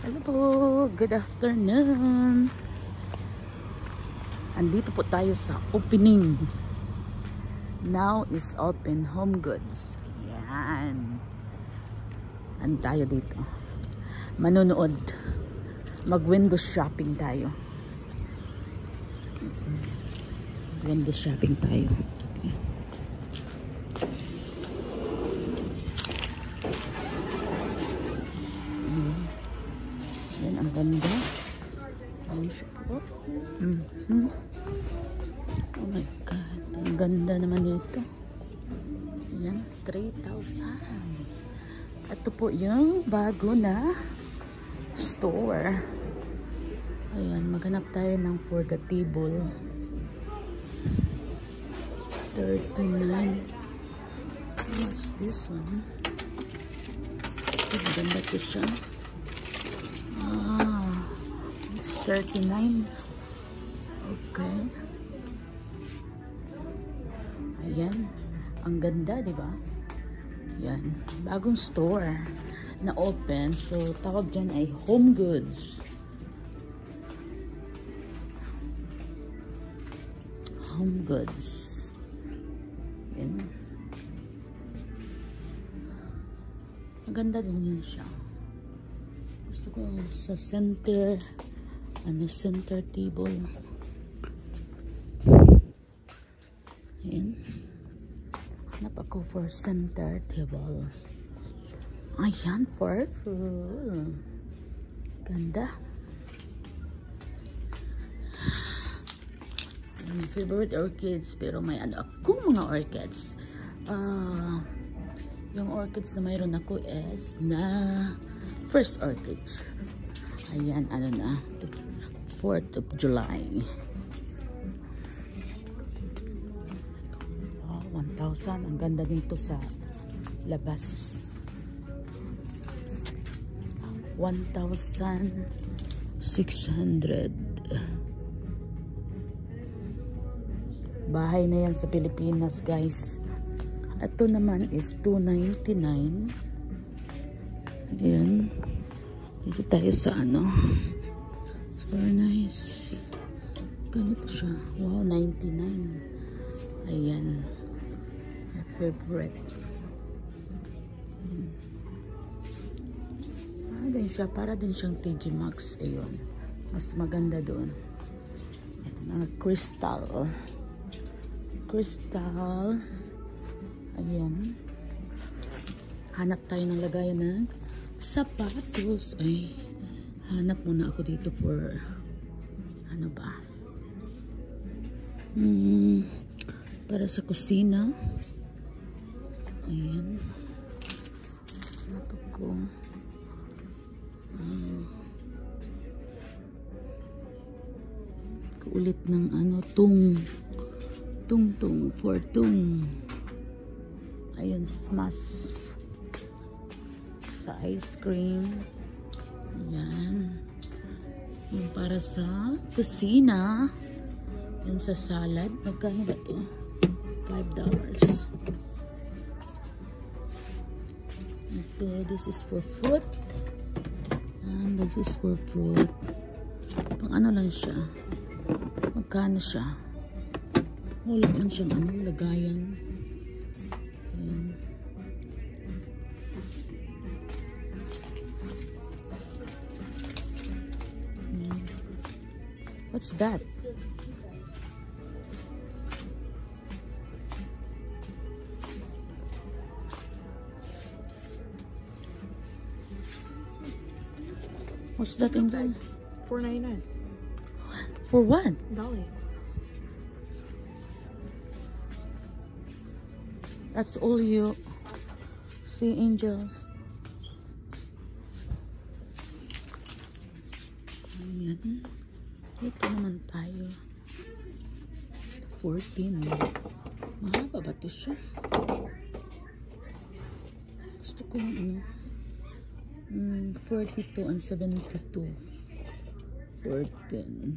Hello po, good afternoon. Andito po tayo sa opening. Now is open Home Goods. Yan. Ano tayo dito? Manonood. Mag-window shopping tayo. Window shopping tayo. Yan, ang ganda. Ayan siya po. Oh my God. Ang ganda naman dito. Yan, 3,000. Ito po yung bago na store. Ayan, maghanap tayo ng for the table. 39. What's this one? Ang ganda to siya. It's 39. Okay. Ayan. Ang ganda, di ba? Yan. Bagong store na open. So, tawag dyan ay Home Goods. Home Goods. Yan. Maganda din yun siya. Gusto ko sa center, center table. Ayan. Hanap ako for center table. Ayan, purple. Ganda. My favorite orchids, pero may akong mga orchids. Yung orchids na mayroon ako is na first orchid. Ayan, 4th of July. Oh, 1,000. Ang ganda dito sa labas. 1,600. Bahay na yan sa Pilipinas, guys. Ito naman is 299. Ayan. Dito tayo sa Very nice. Ganito siya. Wow, 99. Ayan. My favorite. Para din siyang TG Maxx. Ayun. Mas maganda doon. Ayan, mga crystal. Crystal. Ayan. Hanap tayo ng lagayan ng sapatos. Ay, hanap muna ako dito for para sa kusina. Ayan. Hanap ako. Ulit ng tung for tung. Ayun, smash sa ice cream. Ayan. Yung para sa kusina. Yung sa salad. Magkano ba ito? $5. Ito, this is for fruit. And this is for fruit. Pang lang siya. Magkano siya? Wala man siyang lagayan. Ayan. What's that? What's that in there? $4.99. For what? Dolly. That's all you see, Angel. Ayan. Ito naman tayo. 14. Mahaba ba ito siya? Gusto ko 42 and 72. 14.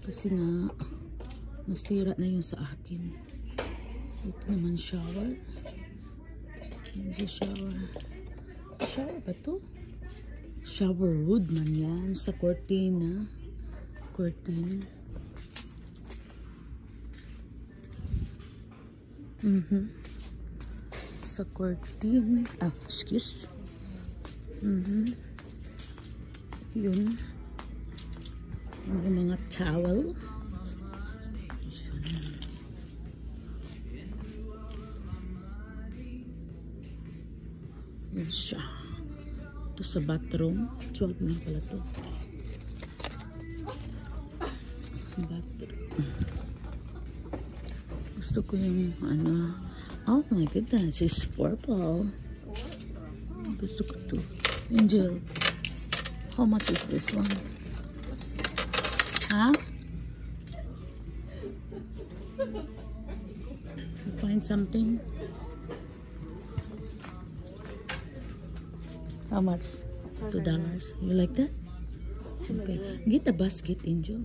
Kasi nga nasira na yun sa akin. Ito naman shower. Yan sa shower. Shower ba ito? Shower wood man yan sa cortina. Curtain. Sa curtain. Excuse. Yun. May mga towel. Yun siya. Ito sa bathroom. 12 lang pala ito. Bathroom. Gusto ko yung ano. Oh my goodness. It's purple. Gusto ko ito. Angel. How much is this one? Huh? You find something? How much? $2. You like that? Okay. Get a basket, Angel.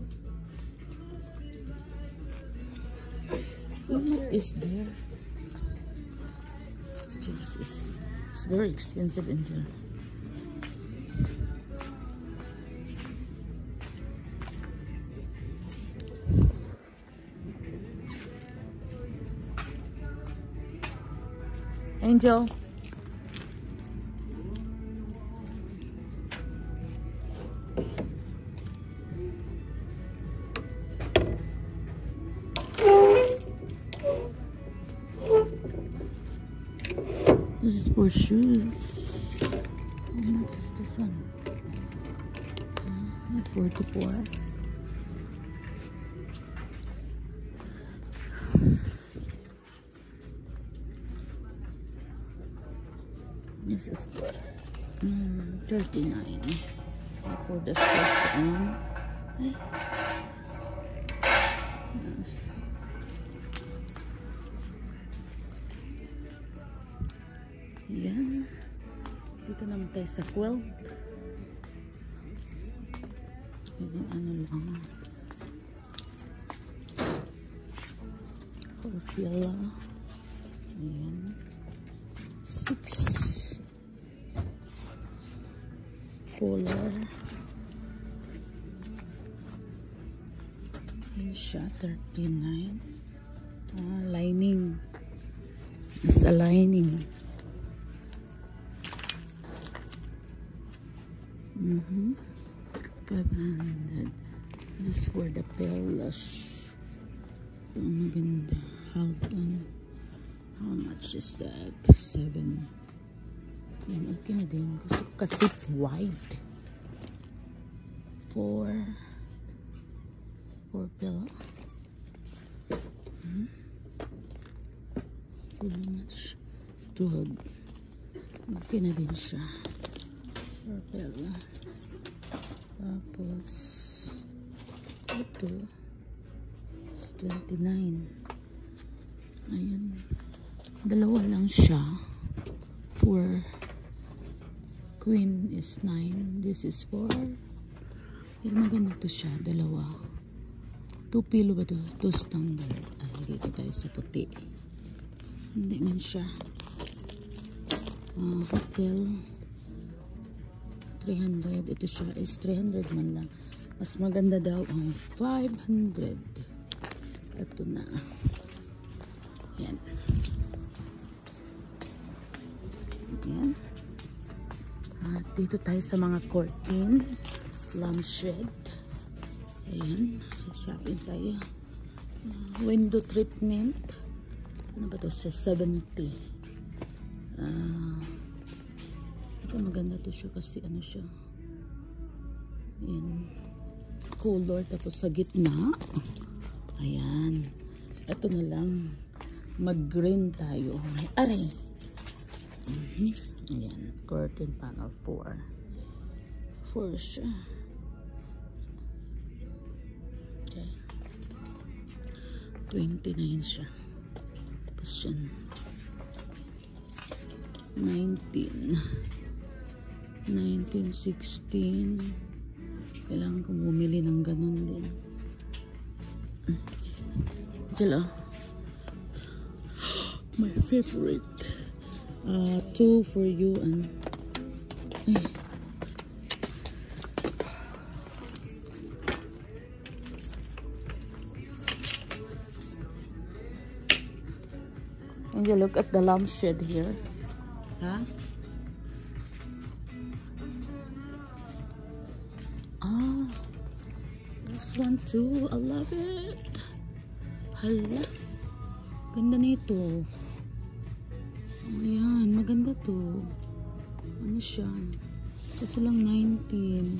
What is there? Jesus. It's very expensive, Angel. Angel. This is for shoes. How much is this one? 44. This is for 39. For the first one. Yes. Yan. Dito naman tayo sa quilt. Yung ano lang. Orfila. Ayan. 6. Polar. Ayan siya. 39. Lining. It's a lining. 500. This is for the pearlash. Ito ang maganda. How much is that? 7. Yan, okay na din. Gusto ko kasi white. 4 pillow. How much? 12. Okay na din siya. 4 pillow. Tapos ito is 29. Ayan, dalawa lang siya. For queen is 9. This is 4. Pero maganda to siya, dalawa. 2 pillow ba to? 2 standard. Ay, dito tayo sa puti. Hindi man siya. Hotel 300. Ito siya is 300 man lang. Mas maganda daw ang 500. Ito na. Yan. Yan. At dito tayo sa mga curtain. Lampshade. Ayan. Sa shopping tayo. Window treatment. Ano ba ito? Sa 70. Ito maganda to siya kasi ano siya. Ayan. Color. Tapos sa gitna. Ayan. Ito na lang. Mag-green tayo. Aray. Ayan. Curtain panel 4. 4 siya. Okay. 29 siya. Tapos yan. 1916. Kailangan kong bumili ng ganun din. Diyan my favorite. 2 for you and And you look at the lampshade here. Huh? Ah, this one too. I love it. Hala. Ganda nito. Ayan, maganda to. Ano siya? Kaso lang 19.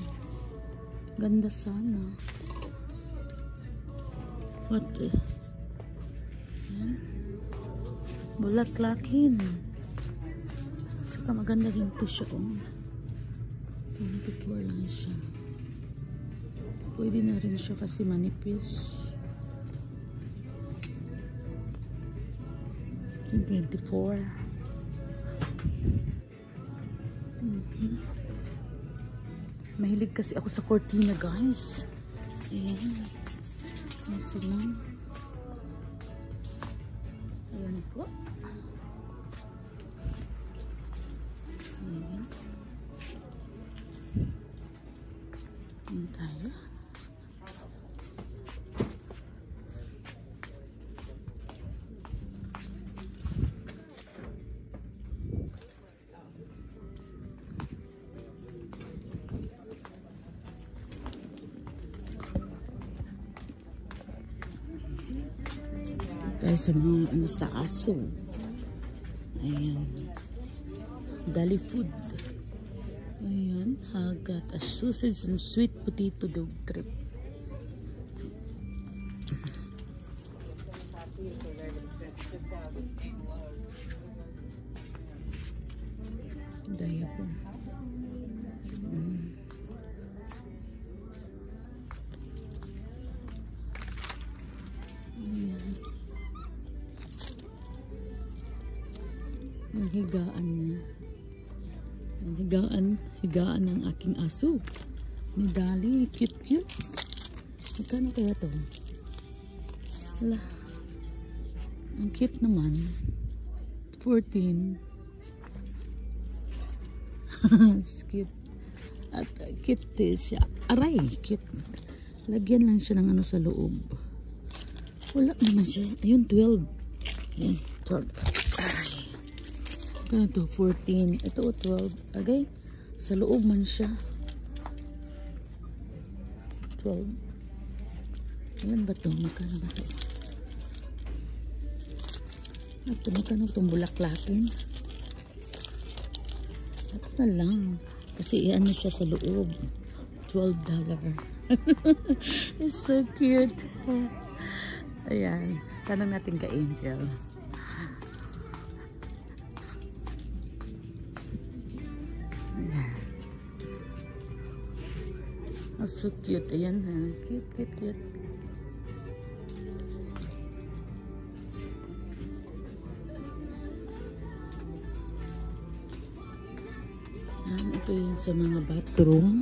Ganda sana. What? Ayan. Bulaklakin. Saka maganda din to siya. 24 lang siya. Pwede na rin siya kasi manipis. 24. Mahilig kasi ako sa cortina, guys. Ayan. Nasa lang. Ayan po. Ayan. Ayan tayo. Tayo sa mga ano sa aso. Ayan. Dali food. Ayan. Hagat. A sausage and sweet potato dog treat. Daya po. Ang higaan niya. Ang higaan ng aking aso. Ni Dali. Cute. Magkano kaya to? Wala. Ang cute naman. 14. It's cute. At cute siya. Aray, cute. Lagyan lang siya ng ano sa loob. Wala naman siya. Ayun, 12. Ayan, 12. Aray. Ito, 14. Ito, 12. Okay? Sa loob man siya. 12. Ayan ba ito? Magkano ba ito? Ito, magkano itong bulaklakin? Ito na lang. Kasi ano siya sa loob. $12. It's so cute. Ayan. Tanong natin ka Angel. Oh, so cute. Ayan ha. Cute. Ito yung sa mga bathroom.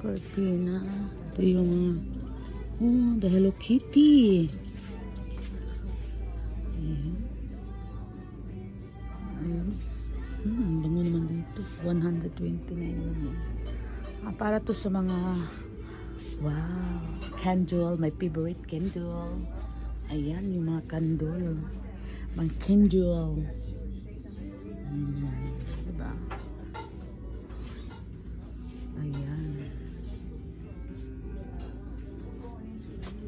Cortina. Ito yung mga the Hello Kitty. Ang bango naman dito. 129 naman. Para to sa mga candle. My favorite candle. Ayan yung mga candle. Mga candle. Ayan. Diba? Ayan.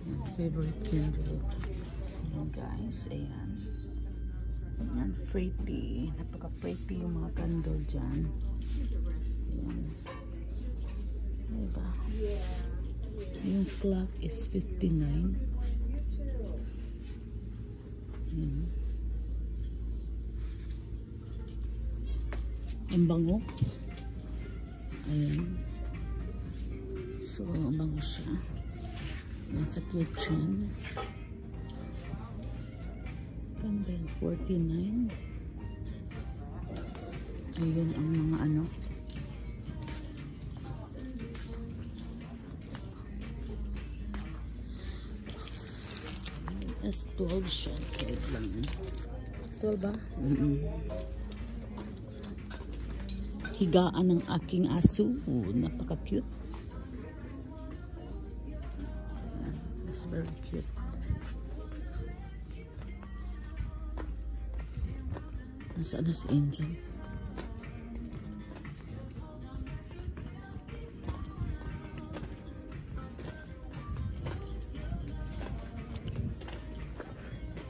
My favorite candle. Ayan guys. Ayan. Ayan, pretty. Napaka-pretty yung mga candle dyan. Ayan. Diba? Yung clock is 59. Ayan. Ang bango. Ayan. So, ang bango siya. Ayan sa kitchen. Ganda yung 49. Ayun ang mga ano. S12 siya. 12 lang. 12 ba? Higaan ng aking aso. Napaka-cute. It's very cute. Nasaan na si Angel?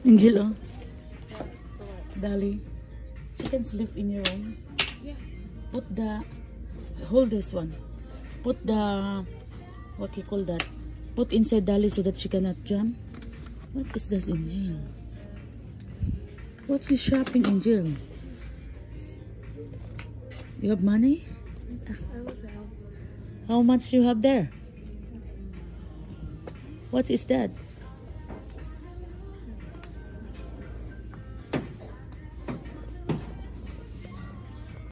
Angel, oh. Dali. She can sleep in your room. Yeah. Hold this one. Put the, what you call that? Put inside Dali so that she cannot jump. What is this, Angel? What you shopping, Angel? You have money? How much you have there? What is that?